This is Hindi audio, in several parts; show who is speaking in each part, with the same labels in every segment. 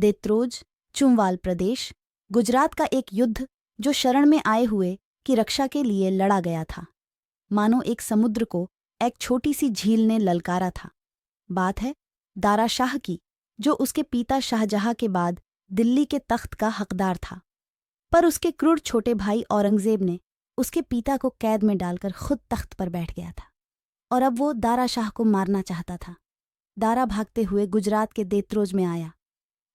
Speaker 1: देत्रोज, चुमवाल प्रदेश, गुजरात का एक युद्ध जो शरण में आए हुए की रक्षा के लिए लड़ा गया था। मानो एक समुद्र को एक छोटी सी झील ने ललकारा था। बात है दारा शाह की, जो उसके पिता शाहजहां के बाद दिल्ली के तख्त का हकदार था। पर उसके क्रूर छोटे भाई औरंगजेब ने उसके पिता को कैद में डालकर खुद तख्त पर बैठ गया था और अब वो दारा शाह को मारना चाहता था। दारा भागते हुए गुजरात के देत्रोज में आया,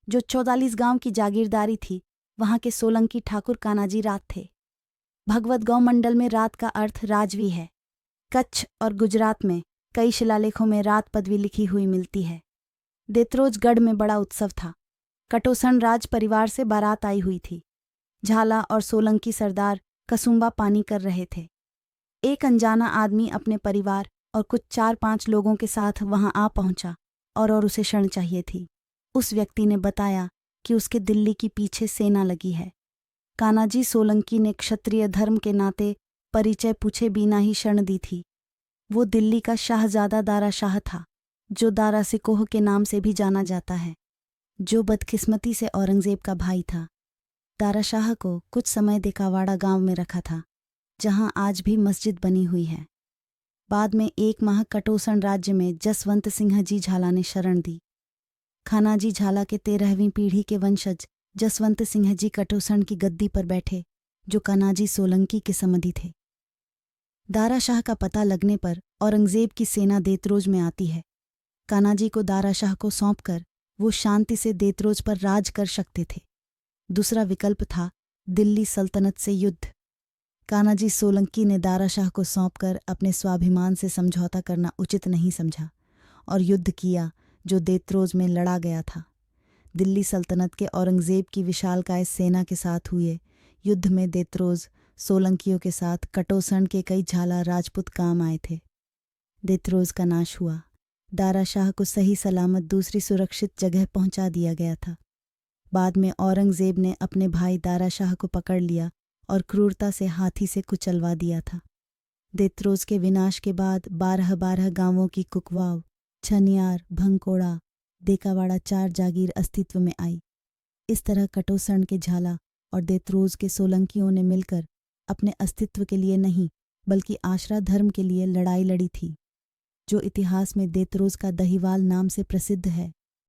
Speaker 1: जो 44 गांव की जागीरदारी थी। वहां के सोलंकी ठाकुर कानाजी रात थे। भगवत गौ मंडल में रात का अर्थ राजवी है। कच्छ और गुजरात में कई शिलालेखों में रात पदवी लिखी हुई मिलती है। देत्रोज गढ़ में बड़ा उत्सव था। कटोसन राज परिवार से बारात आई हुई थी। झाला और सोलंकी सरदार कसुम्बा पानी कर रहे थे। एक अनजाना आदमी अपने परिवार और कुछ 4-5 लोगों के साथ वहां आ पहुंचा और उसे शरण चाहिए थी। उस व्यक्ति ने बताया कि उसके दिल्ली की पीछे सेना लगी है। कानाजी सोलंकी ने क्षत्रिय धर्म के नाते परिचय पूछे बिना ही शरण दी थी। वो दिल्ली का शाहजादा दारा शाह था, जो दारा सिकोह के नाम से भी जाना जाता है, जो बदकिस्मती से औरंगजेब का भाई था। दारा शाह को कुछ समय देकावाड़ा गांव में रखा था, जहां आज भी मस्जिद बनी हुई है। बाद में 1 माह कटोसन राज्य में जसवंत सिंह जी झाला ने शरण दी। खानाजी झाला के 13वीं पीढ़ी के वंशज जसवंत सिंह जी कटोसन की गद्दी पर बैठे, जो कानाजी सोलंकी के समधी थे। दारा शाह का पता लगने पर औरंगजेब की सेना देत्रोज में आती है। कानाजी को दारा शाह को सौंपकर वो शांति से देत्रोज पर राज कर सकते थे। दूसरा विकल्प था दिल्ली सल्तनत से युद्ध। कानाजी सोलंकी ने दारा शाह को सौंपकर अपने स्वाभिमान से समझौता करना उचित नहीं समझा और युद्ध किया, जो देत्रोज में लड़ा गया था। दिल्ली सल्तनत के औरंगजेब की विशालकाय सेना के साथ हुए युद्ध में देत्रोज सोलंकियों के साथ कटोसन के कई झाला राजपूत काम आए थे। देत्रोज का नाश हुआ। दारा शाह को सही सलामत दूसरी सुरक्षित जगह पहुंचा दिया गया था। बाद में औरंगजेब ने अपने भाई दारा शाह को पकड़ लिया और क्रूरता से हाथी से कुचलवा दिया था। देत्रोज के विनाश के बाद 12 गांवों की कुकवाव, छनियार, भंकोड़ा, देकावाड़ा 4 जागीर अस्तित्व में आई। इस तरह कटोसन के झाला और देत्रोज के सोलंकियों ने मिलकर अपने अस्तित्व के लिए नहीं, बल्कि आश्रा धर्म के लिए लड़ाई लड़ी थी, जो इतिहास में देत्रोज का दहीवाल नाम से प्रसिद्ध है।